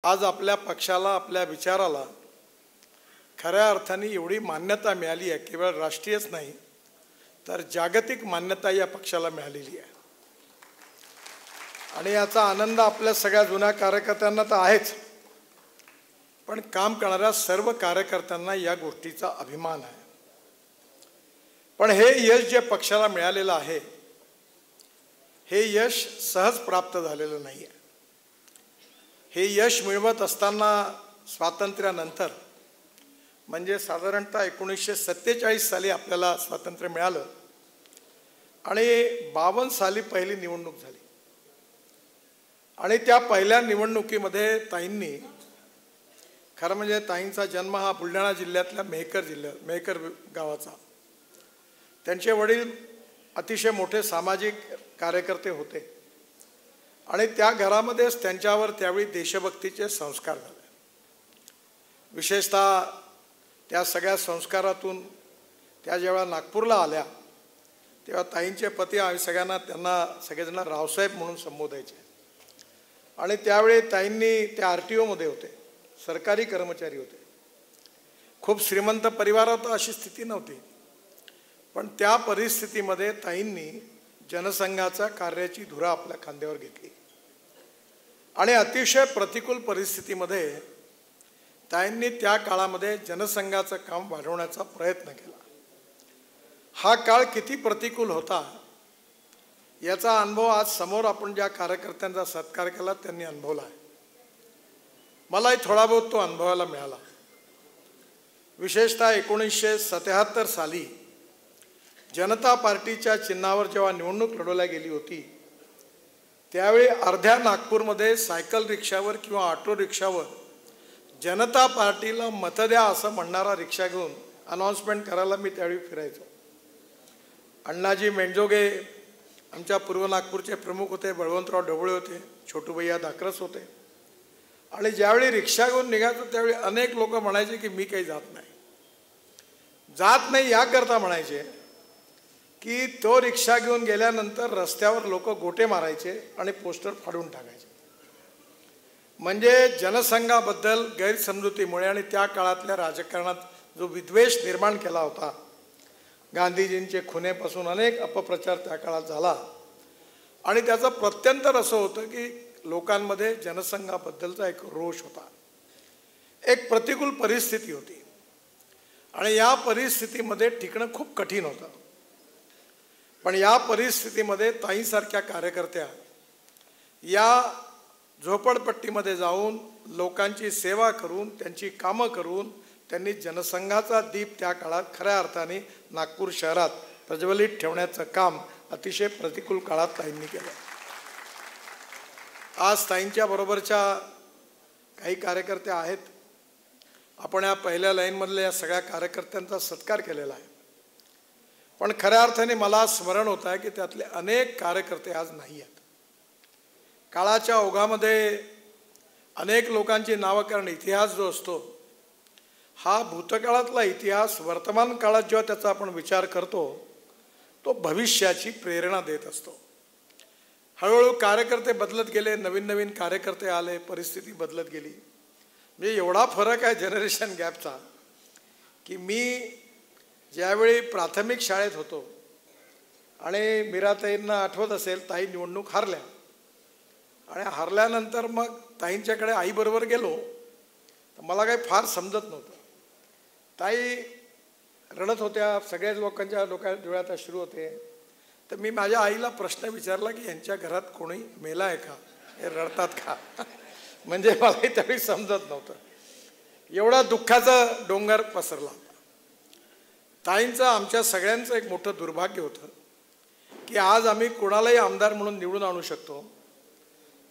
आज आपल्या पक्षाला, आपल्या विचाराला खऱ्या अर्थाने एवढी मान्यता मिळाली आहे, केवळ राष्ट्रीयच नाही तर जागतिक मान्यता या पक्षाला मिळालेली आहे। आणि याचा आनंद आपल्या सगळ्या जुन्या कार्यकर्त्यांना तर आहेच, पण काम करणाऱ्या सर्व कार्यकर्त्यांना या गोष्टीचा अभिमान आहे। पण हे यश जे पक्षाला मिळालेलं आहे, हे यश सहज प्राप्त झालेलं नाही आहे। हे यश मिळवत असताना स्वातंत्र्यानंतर म्हणजे साधारणतः 1947 साली आपल्याला स्वातंत्र्य मिळालं आणि 52 साली पहिली निवडणूक झाली। आणि त्या पहिल्या निवडणुकीमध्ये ताईंनी, खरं म्हणजे ताईंचा जन्म हा बुलढाणा जिल्ह्यातल्या मेहकर गावाचा। त्यांचे वडील अतिशय मोठे सामाजिक कार्यकर्ते होते आणि त्या घरामध्येच त्यांच्यावर त्यावेळी देशभक्तीचे संस्कार झाले। विशेषतः त्या सगळ्या संस्कारातून त्या जेव्हा नागपूरला आल्या तेव्हा ताईंचे पती सगळ्यांना त्यांना सगळेजण रावसाहेब म्हणून संबोधायचे। आणि त्यावेळी ताईंनी त्या RTO मध्ये होते, सरकारी कर्मचारी होते। खूप श्रीमंत परिवारात अशी स्थिती नव्हती, पण त्या परिस्थितीमध्ये ताईंनी जनसंघाच्या कार्याची धुरा आपल्या खांद्यावर घेतली आणि अतिशय प्रतिकूल परिस्थितीमध्ये ताईंनी त्या काळामध्ये जनसंघाचं काम वाढवण्याचा प्रयत्न केला। हा काळ किती प्रतिकूल होता याचा अनुभव आज समोर आपण ज्या कार्यकर्त्यांचा सत्कार केला त्यांनी अनुभवला आहे। मलाही थोडा बहुत तो अनुभवायला मिळाला। विशेषतः 1977 साली जनता पार्टीच्या चिन्हावर जेव्हा निवडणूक लढवल्या गेली होती त्यावेळी अर्ध्या नागपूरमध्ये सायकल रिक्षावर किंवा ऑटो रिक्षावर जनता पार्टीला मत द्या असं म्हणणारा रिक्षा घेऊन अनाउन्समेंट करायला मी त्यावेळी फिरायचो। अण्णाजी मेंढजोगे आमच्या पूर्व नागपूरचे प्रमुख होते, बळवंतराव ढवळे होते, छोटूभैया दाकरस होते। आणि ज्यावेळी रिक्षा घेऊन निघायचो त्यावेळी अनेक लोक म्हणायचे की मी काही जात नाही याकरता म्हणायचे की तो रिक्षा घेऊन गेल्यानंतर रस्त्यावर लोक गोटे मारायचे आणि पोस्टर फाडून टाकायचे। म्हणजे जनसंघाबद्दल गैरसमजुतीमुळे आणि त्या काळातल्या राजकारणात जो विद्वेष निर्माण केला होता, गांधीजींचे खुनेपासून अनेक अपप्रचार त्या काळात झाला आणि त्याचं प्रत्यंतर असं होतं की लोकांमध्ये जनसंघाबद्दलचा एक रोष होता, एक प्रतिकूल परिस्थिती होती आणि या परिस्थितीमध्ये टिकणं खूप कठीण होतं। पण या परिस्थितीमध्ये ताईंसारख्या कार्यकर्त्या या झोपडपट्टीमध्ये जाऊन लोकांची सेवा करून त्यांची कामं करून त्यांनी जनसंघाचा दीप त्या काळात खऱ्या अर्थाने नागपूर शहरात प्रज्वलित ठेवण्याचं काम अतिशय प्रतिकूल काळात ताईंनी केलं। आज ताईंच्या बरोबरच्या काही कार्यकर्ते आहेत, आपण या पहिल्या लाईनमधल्या या सगळ्या कार्यकर्त्यांचा सत्कार केलेला आहे। पण खऱ्या अर्थाने मला स्मरण होत आहे की त्यातले अनेक कार्यकर्ते आज नाही आहेत। काळाच्या ओघामध्ये अनेक लोकांची नावं कारण इतिहास जो असतो हा भूतकाळातला इतिहास वर्तमान काळात जेव्हा त्याचा आपण विचार करतो तो भविष्याची प्रेरणा देत असतो। हळूहळू कार्यकर्ते बदलत गेले, नवीन नवीन कार्यकर्ते आले, परिस्थिती बदलत गेली। म्हणजे एवढा फरक आहे जनरेशन गॅपचा की मी ज्यावेळी प्राथमिक शाळेत होतो आणि मीराताईंना आठवत असेल ताई निवडणूक हारल्या आणि हारल्यानंतर मग ताईंच्याकडे आईबरोबर गेलो तर मला काही फार समजत नव्हतं। ताई रडत होत्या, सगळ्याच लोकांच्या डोळ्यात अश्रू होते। तर मी माझ्या आईला प्रश्न विचारला की यांच्या घरात कोणी मेला आहे का, हे रडतात का? म्हणजे मला त्यावेळी समजत नव्हतं, एवढा दुःखाचा डोंगर पसरला। ताईंचं आमच्या सगळ्यांचं एक मोठं दुर्भाग्य होतं की आज आम्ही कोणालाही आमदार म्हणून निवडून आणू शकतो,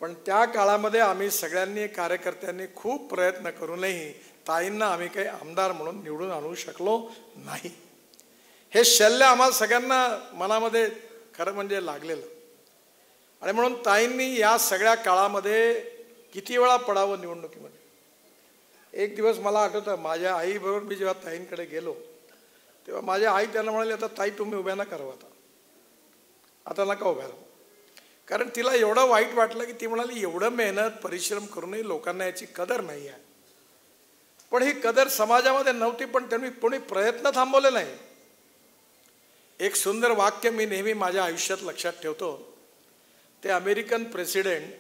पण त्या काळामध्ये आम्ही सगळ्यांनी कार्यकर्त्यांनी खूप प्रयत्न करूनही ताईंना आम्ही काही आमदार म्हणून निवडून आणू शकलो नाही। हे शल्य आम्हाला सगळ्यांना मनामध्ये खरं म्हणजे लागलेलं आणि म्हणून ताईंनी या सगळ्या काळामध्ये किती वेळा पडावं निवडणुकीमध्ये। एक दिवस मला आठवतं माझ्या आईबरोबर मी जेव्हा ताईंकडे गेलो तेव्हा माझ्या आई त्यांना म्हणाली, आता ताई तुम्ही उभ्या नका राहू, आता नका उभ्या राहू, कारण तिला एवढं वाईट वाटलं की ती म्हणाली एवढं मेहनत परिश्रम करूनही लोकांना याची कदर नाही आहे. पण ही कदर समाजामध्ये नव्हती, पण त्यांनी कोणी प्रयत्न थांबवले नाही. एक सुंदर वाक्य मी नेहमी माझ्या आयुष्यात लक्षात ठेवतो. ते अमेरिकन प्रेसिडेंट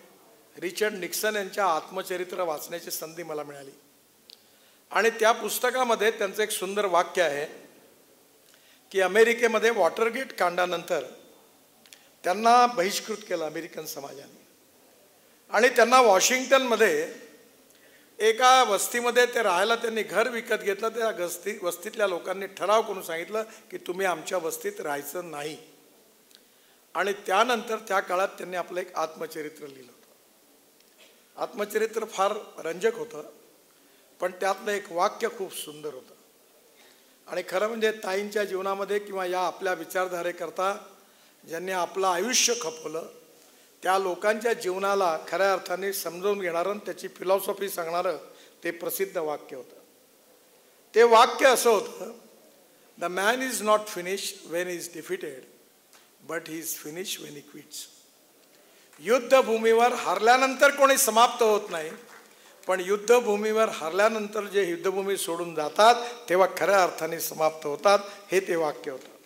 रिचर्ड निक्सन यांच्या आत्मचरित्र वाचण्याची संधी मला मिळाली. आणि त्या पुस्तकामध्ये त्यांचं एक सुंदर वाक्य आहे की अमेरिकेमध्ये वॉटरगेट कांडानंतर त्यांना बहिष्कृत केलं अमेरिकन समाजाने आणि त्यांना वॉशिंग्टनमध्ये एका वस्तीमध्ये ते राहायला त्यांनी घर विकत घेतलं. त्या वस्तीतल्या लोकांनी ठराव करून सांगितलं की तुम्ही आमच्या वस्तीत राहायचं नाही. आणि त्यानंतर त्या काळात त्यांनी आपलं एक आत्मचरित्र लिहिलं होतं. आत्मचरित्र फार रंजक होतं, पण त्यातलं एक वाक्य खूप सुंदर होतं. आणि खरं म्हणजे ताईंच्या जीवनामध्ये किंवा या आपल्या विचारधारेकरता ज्यांनी आपलं आयुष्य खपवलं त्या लोकांच्या जीवनाला खऱ्या अर्थाने समजावून घेणारं आणि त्याची फिलॉसॉफी सांगणारं ते प्रसिद्ध वाक्य होतं. ते वाक्य असं होतं, the man is not finish Wien is defeated but he is finish when he quits. युद्धभूमीवर हरल्यानंतर कोणी समाप्त होत नाही, पण युद्धभूमीवर हरल्यानंतर जे युद्धभूमी सोडून जातात तेव्हा खऱ्या अर्थाने समाप्त होतात. हे ते वाक्य होतं.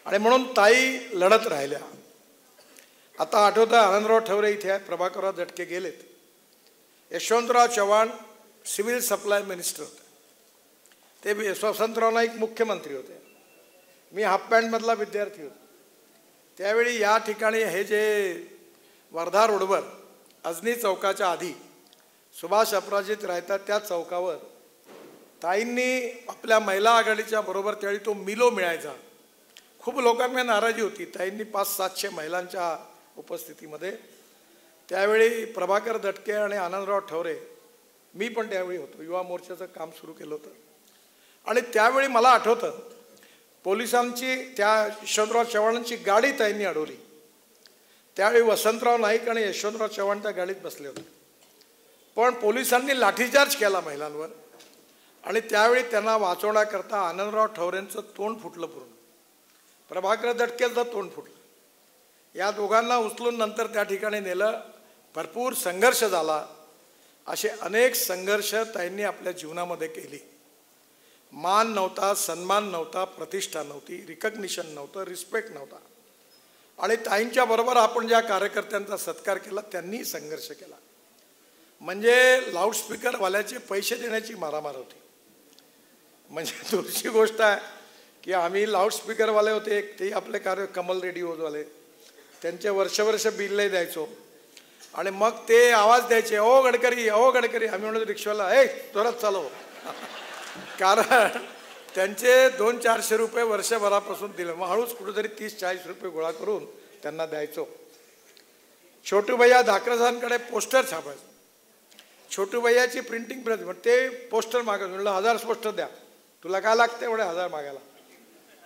आणि म्हणून ताई लढत राहिल्या. आता आठवतं आनंदराव ठवरे इथे आहेत, प्रभाकरराव झटके गेलेत, Yashwantrao Chavan civil supply minister होते, ते वसंतराव नाईक मुख्यमंत्री होते, मी हाफ पॅन्टमधला विद्यार्थी होतो. त्यावेळी या ठिकाणी हे जे वर्धा रोडवर अजनी चौकाच्या आधी सुभाष अपराजित राहतात त्या चौकावर ताईंनी आपल्या महिला आघाडीच्या बरोबर त्यावेळी तो मिलो मिळायचा. खूप लोकांना नाराजी होती. ताईंनी 500-700 महिलांच्या उपस्थितीमध्ये त्यावेळी प्रभाकर दटके आणि आनंदराव ठवरे, मी पण त्यावेळी होतो, युवा मोर्चाचं काम सुरू केलं होतं. आणि त्यावेळी मला आठवतं पोलिसांची त्या यशवंतराव चव्हाणांची गाडी ताईंनी अडवली. त्यावेळी वसंतराव नाईक आणि यशवंतराव चव्हाण त्या गाडीत बसले होते, पण पोलिसांनी लाठीचार्ज केला महिलांवर आणि त्यावेळी त्यांना वाचवण्याकरता आनंदराव ठवरेंचं तोंड फुटलं, पूर्ण प्रभाकर दटकेचं तोंड फुटलं. या दोघांना उचलून नंतर त्या ठिकाणी नेलं. भरपूर संघर्ष झाला. असे अनेक संघर्ष ताईंनी आपल्या जीवनामध्ये केली. मान नव्हता, सन्मान नव्हता, प्रतिष्ठा नव्हती, रिकग्निशन नव्हतं, रिस्पेक्ट नव्हता. आणि ताईंच्या बरोबर आपण ज्या कार्यकर्त्यांचा सत्कार केला त्यांनी संघर्ष केला. म्हणजे लाऊडस्पीकरवाल्याचे पैसे देण्याची मारामार होती. म्हणजे दुसरी गोष्ट आहे की आम्ही लाऊडस्पीकरवाले होते, ते आपले कार्य कमल रेडिओवाले, त्यांचे वर्ष बिलही द्यायचो आणि मग ते आवाज द्यायचे, ओ गडकरी, ओ गडकरी. आम्ही म्हणतो रिक्षावाला, ए जोरात चालव. कारण त्यांचे 200-400 रुपये वर्षभरापासून दिले. मग हळूच कुठेतरी 30-40 रुपये गोळा करून त्यांना द्यायचो. छोटू भैया धाकरसांकडे पोस्टर छापायचो. छोटू भैयाची प्रिंटिंग प्रेस, ते पोस्टर मागायचं. म्हणलं 1000 पोस्टर द्या. तुला काय लागते एवढे 1000 मागायला,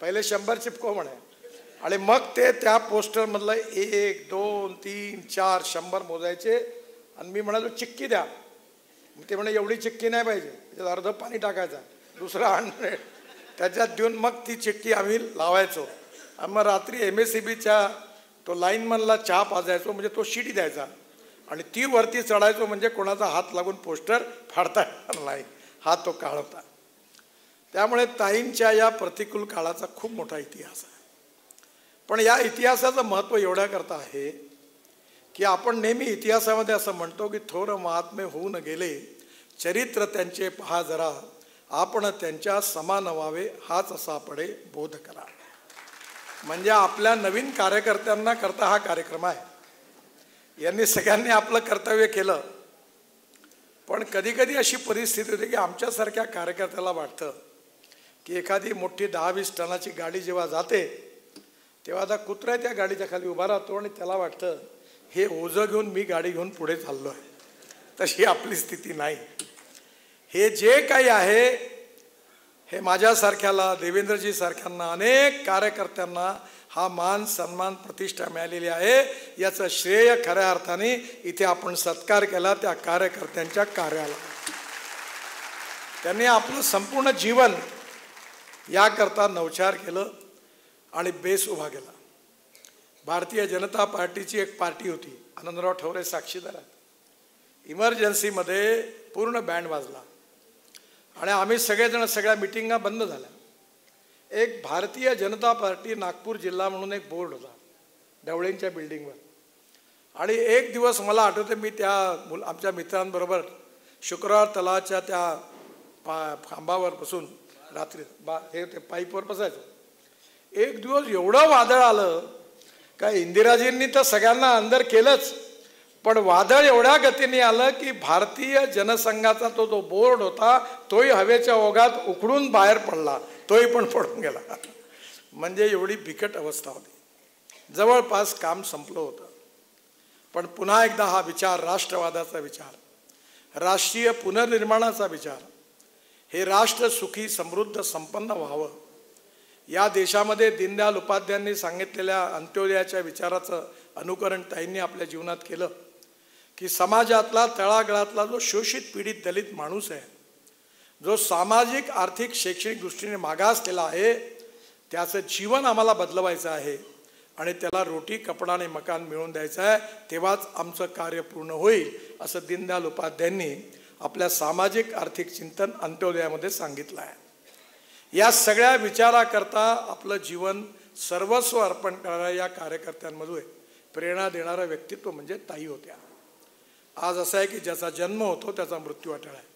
पहिले 100 चिपको म्हणे. आणि मग ते त्या पोस्टरमधलं 1, 2, 3, 4, 100 मोजायचे. आणि मी म्हणालो चिक्की द्या. ते म्हणे एवढी चिक्की नाही पाहिजे, त्याच्यात अर्ध पाणी टाकायचं, दुसरा 100 त्याच्यात देऊन मग ती चिक्की आम्ही लावायचो. आणि मग रात्री MSCBच्या तो लाईनमनला चहा पाजायचो, म्हणजे तो शिडी द्यायचा आणि ती वरती चढायचो, म्हणजे कोणाचा हात लागून पोस्टर फाडता येणार नाही. हा तो काळ होता. त्यामुळे ताईंच्या या प्रतिकूल काळाचा खूप मोठा इतिहास आहे. पण या इतिहासाचं महत्त्व एवढ्याकरता आहे की आपण नेहमी इतिहासामध्ये असं म्हणतो की थोर महात्मे होऊन गेले, चरित्र त्यांचे पहा जरा, आपण त्यांच्या समान व्हावे हाच असा पडे बोध करा. म्हणजे आपल्या नवीन कार्यकर्त्यांना करता हा कार्यक्रम आहे. यांनी सगळ्यांनी आपलं कर्तव्य केलं, पण कधी कधी अशी परिस्थिती होती की आमच्यासारख्या कार्यकर्त्याला वाटतं की एखादी मोठी 10-20 टनाची गाडी जेव्हा जाते तेव्हा आता कुत्रा त्या गाडीच्या खाली उभा राहतो आणि त्याला वाटतं हे ओझं घेऊन मी गाडी घेऊन पुढे चाललो आहे. तशी आपली स्थिती नाही. हे जे काही आहे हे माझ्यासारख्याला, देवेंद्रजी सारख्यांना, अनेक कार्यकर्त्यांना हा मान सन्मान प्रतिष्ठा मिळालेली आहे. याचं श्रेय खऱ्या अर्थाने इथे आपण सत्कार केला त्या कार्यकर्त्यांच्या कार्याला. त्यांनी आपलं संपूर्ण जीवन याकरता नवचार केलं आणि बेस उभा केला. भारतीय जनता पार्टीची एक पार्टी होती, आनंदराव ठवरे साक्षीदार आहेत. इमर्जन्सीमध्ये पूर्ण बँड वाजला आणि आम्ही सगळेजण सगळ्या मिटिंगा बंद झाल्या. एक भारतीय जनता पार्टी नागपूर जिल्हा म्हणून एक बोर्ड होता ढवळेंच्या बिल्डिंगवर. आणि एक दिवस मला आठवते, मी त्या आमच्या मित्रांबरोबर शुक्रवार तलावाच्या त्या खांबावर बसून रात्री हे ते पाईपवर बसायचो. एक दिवस एवढं वादळ आलं का इंदिराजींनी तर सगळ्यांना अंदर केलंच, पण वादळ एवढ्या गतीने आलं की भारतीय जनसंघाचा तो जो बोर्ड होता तोही हवेच्या ओघात उखडून बाहेर पडला, तोही पण पडून गेला. म्हणजे एवढी बिकट अवस्था होती. जवळपास काम संपलं होतं. पण पुन्हा एकदा हा विचार, राष्ट्रवादाचा विचार, राष्ट्रीय पुनर्निर्माणाचा विचार, हे राष्ट्र सुखी समृद्ध संपन्न व्हावं, या देशामध्ये दीनदयाल उपाध्यायांनी सांगितलेल्या अंत्योदयाच्या विचाराचं अनुकरण ताईंनी आपल्या जीवनात केलं की समाजातला तळागाळातला जो शोषित पीडित दलित माणूस आहे, जो सामाजिक आर्थिक शैक्षणिक दृष्टीने मागासलेला आहे, त्याचं जीवन आम्हाला बदलवायचं आहे आणि त्याला रोटी कपडा आणि मकान मिळवून द्यायचं आहे, तेव्हाच आमचं कार्य पूर्ण होईल, असं दीनदयाल उपाध्यायांनी आपल्या सामाजिक आर्थिक चिंतन अंत्योदयामध्ये सांगितलं आहे. या सगळ्या विचाराकरता आपलं जीवन सर्वस्व अर्पण करणाऱ्या या कार्यकर्त्यांमध्ये प्रेरणा देणारं व्यक्तित्व म्हणजे ताई होत्या. आज असं आहे की ज्याचा जन्म होतो त्याचा मृत्यू अटळ आहे.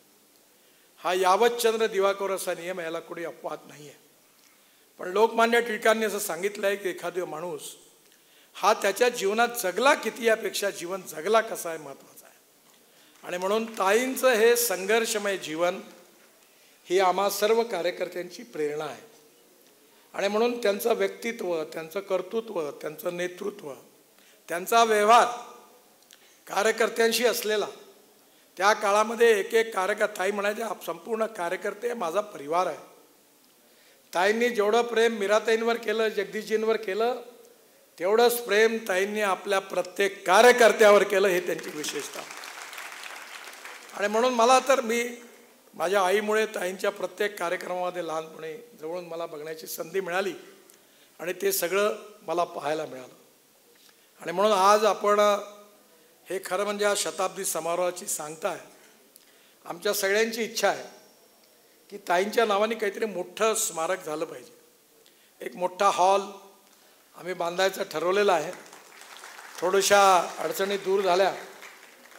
हा यावतचंद्र दिवाकर असा नियम, याला कोणी अपवाद नाही आहे. पण लोकमान्य टिळकांनी असं सांगितलं आहे की एखादा माणूस हा त्याच्या जीवनात जगला किती यापेक्षा जीवन जगला कसा आहे महत्त्वाचं आहे. आणि म्हणून ताईंचं हे संघर्षमय जीवन ही आम्हा सर्व कार्यकर्त्यांची प्रेरणा आहे. आणि म्हणून त्यांचं व्यक्तित्व, त्यांचं कर्तृत्व, त्यांचं नेतृत्व, त्यांचा व्यवहार कार्यकर्त्यांशी असलेला, त्या काळामध्ये एक एक कार्यकर्ता, ताई म्हणायचे संपूर्ण कार्यकर्ते माझा परिवार आहे. ताईंनी जेवढं प्रेम मीराताईंवर केलं, जगदीशजींवर केलं, तेवढंच प्रेम ताईंनी आपल्या प्रत्येक कार्यकर्त्यावर केलं, हे त्यांची विशेषता. आणि म्हणून मला तर माझ्या आईमुळे ताईंच्या प्रत्येक कार्यक्रमामध्ये लहानपणी जवळून मला बघण्याची संधी मिळाली आणि ते सगळं मला पाहायला मिळालं. आणि म्हणून आज आपण हे खरं म्हणजे हा शताब्दी समारोहाची सांगता आहे. आमच्या सगळ्यांची इच्छा आहे की ताईंच्या नावाने काहीतरी मोठं स्मारक झालं पाहिजे. एक मोठा हॉल आम्ही बांधायचं ठरवलेलं आहे. थोड्याशा अडचणी दूर झाल्या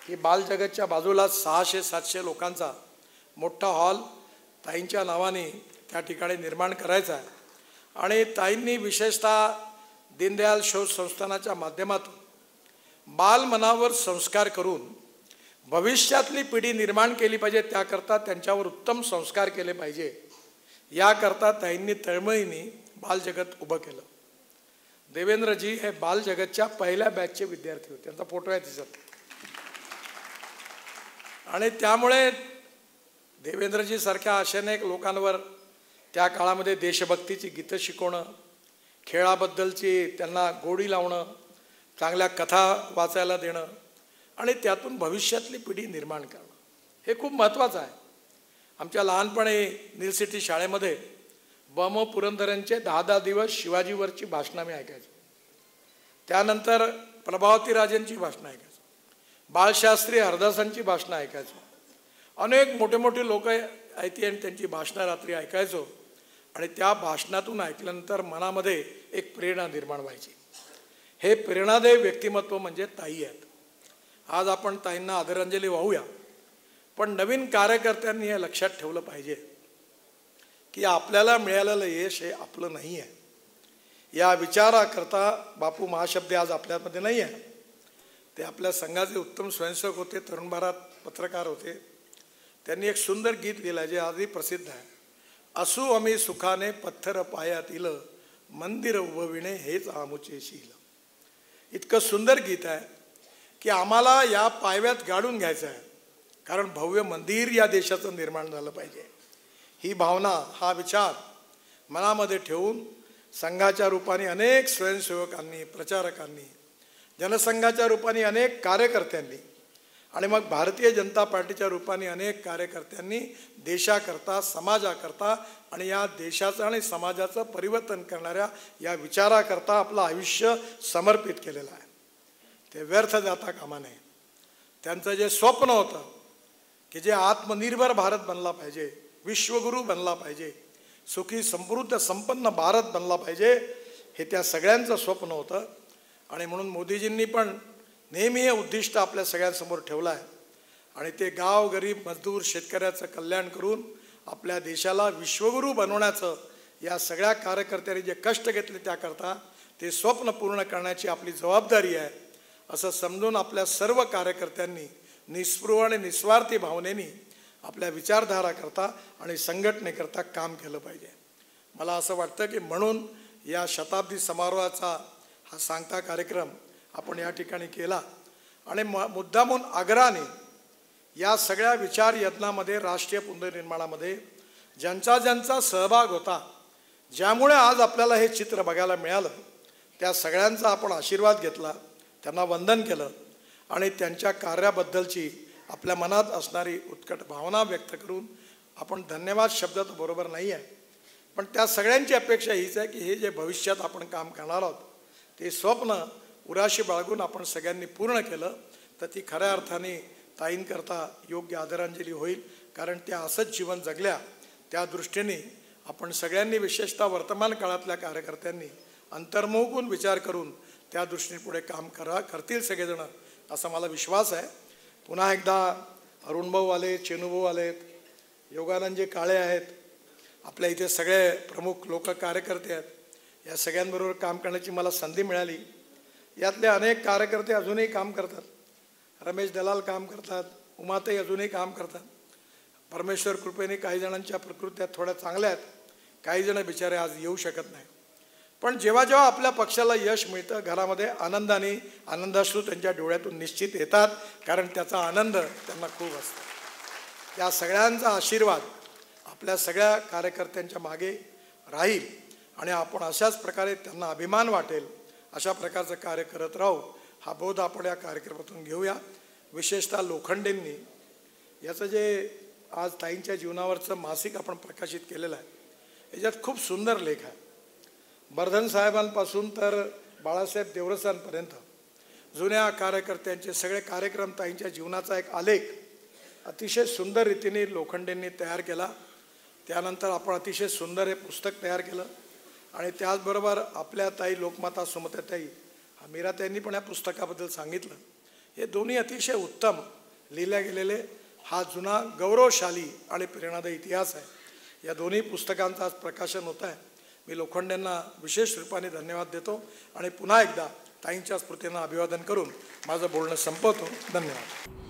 की बालजगतच्या बाजूला 600-700 लोकांचा मोठा हॉल ताईंच्या नावाने त्या ठिकाणी निर्माण करायचा आहे. आणि ताईंनी विशेषतः दीनदयाल शोध संस्थानाच्या माध्यमातून बालमनावर संस्कार करून भविष्यातली पिढी निर्माण केली पाहिजे, त्याकरता त्यांच्यावर उत्तम संस्कार केले पाहिजे, याकरता ताईंनी तळमळीने बालजगत उभं केलं. देवेंद्रजी हे बालजगतच्या पहिल्या बॅचचे विद्यार्थी होते, त्यांचा फोटो आहे तिच्यात. आणि त्यामुळे देवेंद्रजी सारख्या अनेक लोकांवर त्या काळामध्ये देशभक्तीची गीतं शिकवणं, खेळाबद्दलची त्यांना गोडी लावणं, चांगल्या कथा वाचायला देणं आणि त्यातून भविष्यातली पिढी निर्माण करणं, हे खूप महत्त्वाचं आहे. आमच्या लहानपणी निलसिटी शाळेमध्ये बम पुरंदरेंचे 10-10 दिवस शिवाजीवरची भाषणं मी ऐकायचो. त्यानंतर प्रभावती राजेंची भाषणं ऐकायचो, बाळशास्त्री हरदासांची भाषणं ऐकायचो. अनेक मोठे मोठे लोक ऐकते आणि त्यांची भाषणं रात्री ऐकायचो. आणि त्या भाषणातून ऐकल्यानंतर मनामध्ये एक प्रेरणा निर्माण व्हायची. हे प्रेरणादायी व्यक्तिमत्व म्हणजे ताई आहेत. आज आपण ताईंना आदरांजली वाहूया. पण नवीन कार्यकर्त्यांनी हे लक्षात ठेवलं पाहिजे की आपल्याला मिळालेलं यश हे आपलं नाही आहे. या विचाराकरता बापू महाशब्दे आज आपल्यामध्ये नाही आहे. ते आपल्या संघाचे उत्तम स्वयंसेवक होते, तरुण भारत पत्रकार होते. त्यांनी एक सुंदर गीत लिहिलं जे आजही प्रसिद्ध आहे. असू आम्ही सुखाने पत्थर पायातील, मंदिर उभविणे हेच आमुचे शील. इतकं सुंदर गीत आहे की आम्हाला या पायव्यात गाडून घ्यायचं आहे, कारण भव्य मंदिर या देशाचं निर्माण झालं पाहिजे. ही भावना, हा विचार मनामध्ये ठेवून संघाच्या रूपाने अनेक स्वयंसेवकांनी, प्रचारकांनी, जनसंघाच्या रूपाने अनेक कार्यकर्त्यांनी आणि मग भारतीय जनता पार्टीच्या रूपाने अनेक कार्यकर्त्यांनी देशाकरता, समाजाकरता आणि या देशाचं आणि समाजाचं परिवर्तन करणाऱ्या या विचाराकरता आपलं आयुष्य समर्पित केलेलं आहे. ते व्यर्थ जाता कामा नये. त्यांचं जे स्वप्न होतं की जे आत्मनिर्भर भारत बनला पाहिजे, विश्वगुरू बनला पाहिजे, सुखी समृद्ध संपन्न भारत बनला पाहिजे, हे त्या सगळ्यांचं स्वप्न होतं. आणि म्हणून मोदीजींनी पण नेहमी हे उद्दिष्ट आपल्या सगळ्यांसमोर ठेवलं आहे. आणि ते गाव, गरीब, मजदूर, शेतकऱ्याचं कल्याण करून आपल्या देशाला विश्वगुरू बनवण्याचं या सगळ्या कार्यकर्त्यांनी जे कष्ट घेतले त्याकरता ते स्वप्न पूर्ण करण्याची आपली जबाबदारी आहे असं समजून आपल्या सर्व कार्यकर्त्यांनी निस्पृह आणि निस्वार्थी भावनेने आपल्या विचारधाराकरता आणि संघटनेकरता काम केलं पाहिजे. मला असं वाटतं की म्हणून या शताब्दी समारोहाचा हा सांगता कार्यक्रम आपण या ठिकाणी केला. आणि मुद्दामून आग्रहाने या सगळ्या विचार यत्नामध्ये, राष्ट्रीय पुनर्निर्माणामध्ये ज्यांचा ज्यांचा सहभाग होता, ज्यामुळे आज आपल्याला हे चित्र बघायला मिळालं, त्या सगळ्यांचा आपण आशीर्वाद घेतला, त्यांना वंदन केलं आणि त्यांच्या कार्याबद्दलची आपल्या मनात असणारी उत्कट भावना व्यक्त करून आपण धन्यवाद शब्द तर बरोबर नाही आहे, पण त्या सगळ्यांची अपेक्षा हीच आहे की हे जे भविष्यात आपण काम करणार आहोत ते स्वप्न उराशी बाळगून आपण सगळ्यांनी पूर्ण केलं तर ती खऱ्या अर्थाने ताईंकरता योग्य आदरांजली होईल. कारण त्या असंच जीवन जगल्या. त्या दृष्टीने आपण सगळ्यांनी, विशेषतः वर्तमान काळातल्या कार्यकर्त्यांनी अंतर्मुखून विचार करून त्या दृष्टीने पुढे काम करतील सगळेजण असा मला विश्वास आहे. पुन्हा एकदा अरुणभाऊ आले, चेनूभाऊ आलेत, योगानंदजी काळे आहेत, आपल्या इथे सगळे प्रमुख लोक कार्यकर्ते आहेत. या सगळ्यांबरोबर काम करण्याची मला संधी मिळाली. यातले अनेक कार्यकर्ते अजूनही काम करतात. रमेश दलाल काम करतात, उमाताई अजूनही काम करतात. परमेश्वर कृपेने काही जणांच्या प्रकृत्या थोड्या चांगल्या आहेत, काही जण बिचारे आज येऊ शकत नाही. पण जेव्हा जेव्हा आपल्या पक्षाला यश मिळतं घरामध्ये आनंदाने आनंदाश्रू त्यांच्या डोळ्यातून निश्चित येतात, कारण त्याचा आनंद त्यांना खूप असतो. या सगळ्यांचा आशीर्वाद आपल्या सगळ्या कार्यकर्त्यांच्या मागे राहील आणि आपण अशाच प्रकारे त्यांना अभिमान वाटेल अशा प्रकारचं कार्य करत राहू, हा बोध आपण या कार्यक्रमातून घेऊया. विशेषतः लोखंडेंनी याचं जे आज ताईंच्या जीवनावरचं मासिक आपण प्रकाशित केलेलं आहे, याच्यात खूप सुंदर लेख आहे. बर्धन साहेबांपासून तर बाळासाहेब देवरसांपर्यंत जुन्या कार्यकर्त्यांचे सगळे कार्यक्रम, ताईंच्या जीवनाचा एक आलेख अतिशय सुंदर रीतीने लोखंडेंनी तयार केला. त्यानंतर आपण अतिशय सुंदर हे पुस्तक तयार केलं आणि त्याचबरोबर आपल्या ताई लोकमाता सुमतीताई मीराताईंनी पण या पुस्तकाबद्दल सांगितलं. हे दोन्ही अतिशय उत्तम लिहिल्या गेलेले हा जुना गौरवशाली आणि प्रेरणादायी इतिहास आहे. या दोन्ही पुस्तकांचं आज प्रकाशन होत आहे. मी लोखंडेंना विशेष रूपाने धन्यवाद देतो आणि पुन्हा एकदा ताईंच्या स्मृतींना अभिवादन करून माझं बोलणं संपवतो. धन्यवाद.